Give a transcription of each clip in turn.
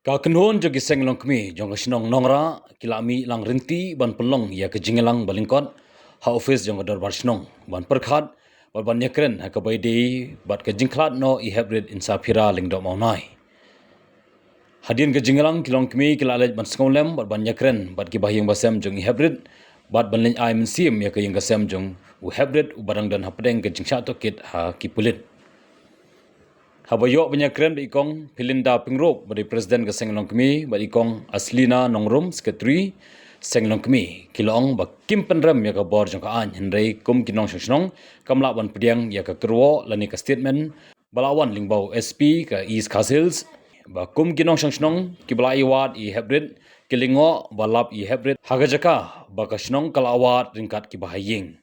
Ka kenhon jo giseng long kmi jong kasinong nongra kilami lang rinti ban pelong ya ke jingelang balingkot ha office jong dor barsinong ban perkhat ban yakren ha ka bai dei bat ke jingklat no I hybrid insapira lingdo maunai hadin ke jingelang kilong kmi kilalej ban sngolem ban yakren bat ki bahyang basem jong I hybrid bat ban len ai mensim ya ke yang kasem jong u hybrid u barang dan hapdeng ke jingsha to kit ha ki pulit Habayo penyakren di ikong Pilinda Pingrok bagi Presiden ke Senglong Kemi bagi ikong Aslina Nongrum Sekretari Senglong Kemi kilong ba Kim Penrem ya ka bor jong ka an Henry kum kinong shnong kamla ban pediang ya ka kerwo lani ka statement balawan lingbau SP ka East Castles ba kum kinong shnong ki bala iwat I hybrid kilingo balap I hybrid hagajaka ba ka shnong kalawat ringkat ki bahaying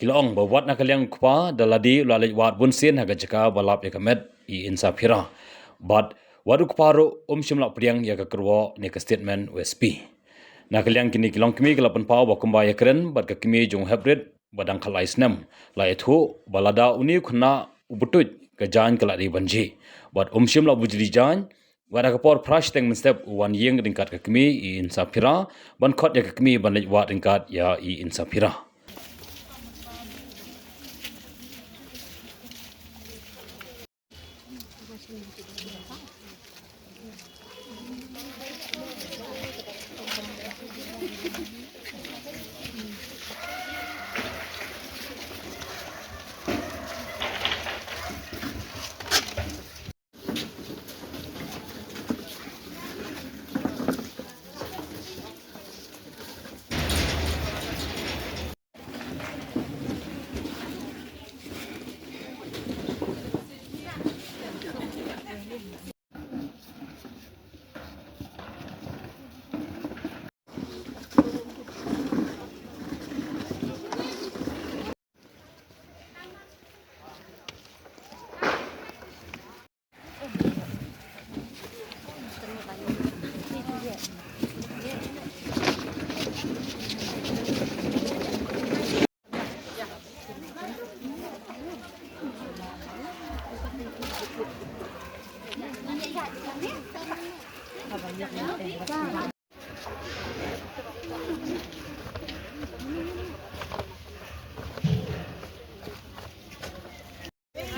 Kilong bawat na kalyang kupa daladi lalaj wat bunsin haga jaka balap ya kamet I insapira. But wadu kuparo shimla priang ya ka kerwo ne ka statement USP. Na kalyang kini kilong kemi kalapan pau ba kumba ya keren bat ka kemi jong hybrid badang khalai snem. La ethu balada uni khna ubutut ka jan kala ri banji. But shimla bujri jan wada ka por prash teng step wan yeng ringkat ka kemi I insapira ban khot ya ka kemi ban laj wat ringkat ya I insapira.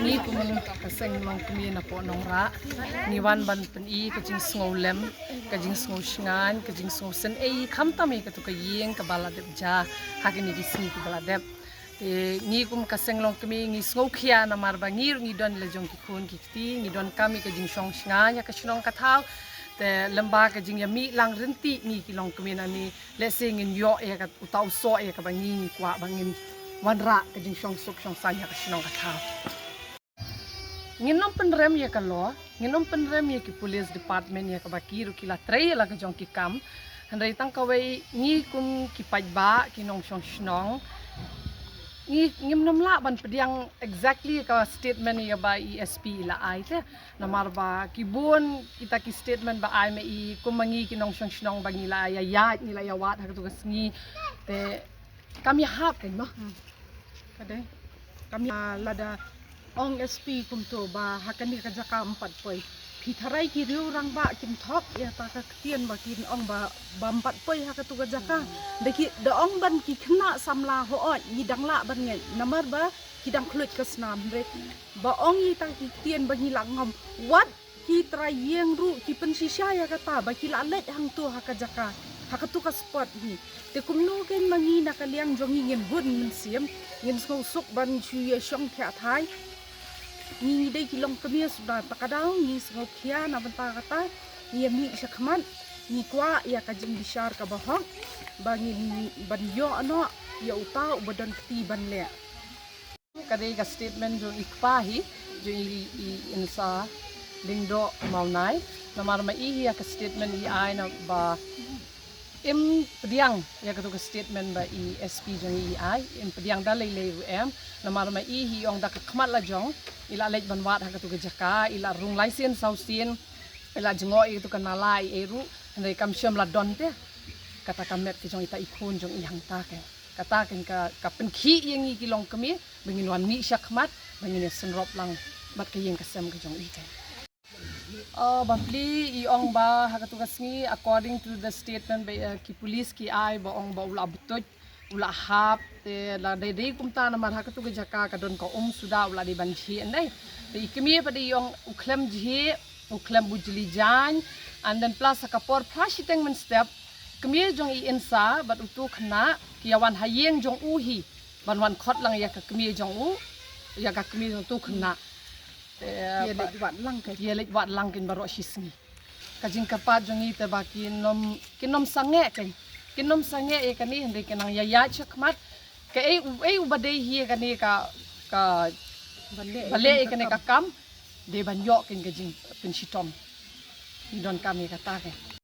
Ni kumun kaseng mang kami na po nongra ni wan ban pen I kajing sngolem kajing sngoshngan kajing snosen khamtami ka to ka yeng ka baladep ja hakini gisni ka baladep ni kum kaseng long kami ni sngokhia na marba ngir ni don le jong ki khun ki ti ni don kami kajing songshngan ya ka shnong ka thau te lemba kajing ya mi lang rinti ni ki long kami na ni let's say ngin yo ya ka utau so ya ka bangin kwa bangin wanra kajing song sok song sanya ka shnong ka thau Nginom penrem ya kalau, nginom penrem ya ki police department ya kabaki rukila tray la ka jong ki kam, handai tang kawai ni kum ki pajba ki nong shong shnong, ni ngim nom la ban pediang exactly ka statement ya ba ESP la ai te, namar ba ki bon kita ki statement ba ai me I kumangi ki nong shong shnong ba ngila ya nila ya wat ha tu kasngi te kami hap kan no, kade kami lada Ong SP kumto ba hakani ka jaka 4 poi pitharai ki riu rang ba kim thok ya ta ka tien ba kin ong ba 4 poi ha ka tu ka jaka deki da ong ban ki khna samla ho o ni dangla ban nge namar ba ki dang khlut ka snam re ba ong yi ta ki tien ba ni langom wat ki trayeng ru ki pensisya ya kata ba ki la let hang tu ha ka jaka ha ka tu ka spot ni te kumno ken mangi na kaliang jongi ngin bun min siam ngin sok ban chu ye shong thya thai ni dei kilong kami sudah takadau ni sngokia na banta kata ni mi syakman ni kwa ya kajing bishar ka bahong bangin banyo ano ya utau badan keti ban le kadai ka statement jo ikpahi jo insa lingdo maunai namar ma I ya ka statement I na ba pediang ya ka statement ba ESP jong I pediang dalai le UM namar ma I ong da khmat la jong ila lej ban wat ha ka tu jaka ila rung license sausin ila jengo itu kanalai eru ndai kam syam la don te kata kamet ki jong ita ikun jong ihang ta ke kata ken ka penki yang I kilong kami bengin wan mi syakmat bengin senrop lang bat ke yang kasem ke jong ite Bapli iong ba hakatugas ngi according to the statement by ki police ki ai ba ong ba ula butoj ula hap te la dai kumta na mar hakatuga jaka kadon ko suda ula di banji andai te ikmi pa di iong uklem ji uklem bujli jan and then plus sakapor prashiteng men step kemi jong i insa bat utu khna kiawan hayeng jong uhi banwan khot lang ya ka kemi jong u ya ka kemi jong tu khna Ye lek wat lang ke. ye lek wat lang kin baro shisni kajing kapat jongi te ba kinom sange ken kinom sange e kani hende kenang ya chakmat ke e ubade hi kani ka bale e kani ka kam de ban yo ken kajing pin shitom don kami kata ke